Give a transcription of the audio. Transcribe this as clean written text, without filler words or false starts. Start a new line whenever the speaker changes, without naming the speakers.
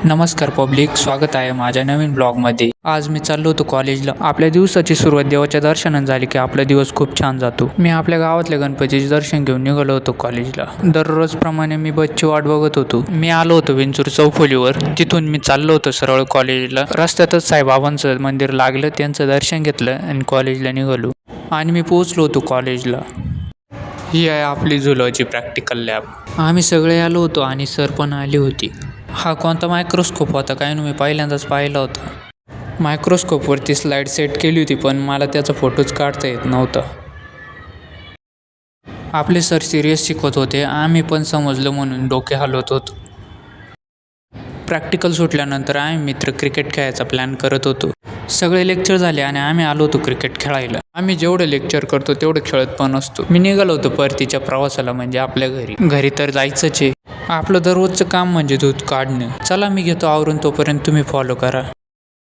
नमस्कार पब्लिक, स्वागत आहे माझ्या नवीन ब्लॉगमध्ये. आज मी चाललो होतो कॉलेजला. आपल्या दिवसाची सुरुवात देवाच्या दर्शनाने झाली की आपला दिवस खूप छान जातो. मी आपल्या गावातल्या गणपतीचे दर्शन घेऊन निघालो होतो कॉलेजला. दररोज प्रमाणे मी बसची वाट बघत होतो. मी आलो होतो विंचूर चौफुलीवर. तिथून मी चाललो होतो सरळ कॉलेजला. रस्त्यातच साईबाबांचं मंदिर लागलं, त्यांचं दर्शन घेतलं आणि कॉलेजला निघालो. आणि मी पोहोचलो होतो कॉलेजला. ही आहे आपली झुलॉजी प्रॅक्टिकल लॅब. आम्ही सगळे आलो होतो आणि सर पण आली होती. हा कोणता मायक्रोस्कोप होता काय मी पहिल्यांदाच पाहिला होता. मायक्रोस्कोपवरती स्लाईड सेट केली होती, पण मला त्याचा फोटोच काढता येत नव्हता. आपले सर सिरियस शिकवत होते. आम्ही पण समजलं म्हणून डोके हलवत होतो. प्रॅक्टिकल सुटल्यानंतर आम्ही मित्र क्रिकेट खेळायचा प्लॅन करत होतो. सगळे लेक्चर झाले आणि आम्ही आलो होतो क्रिकेट खेळायला. आम्ही जेवढं लेक्चर करतो तेवढं खेळत पण असतो. मी निघालो होतो परतीच्या प्रवासाला, म्हणजे आपल्या घरी तर जायचंच आहे. आपलं दररोजचं काम म्हणजे दूध काढणं. चला मी घेतो आवरून, तोपर्यंत तुम्ही फॉलो करा.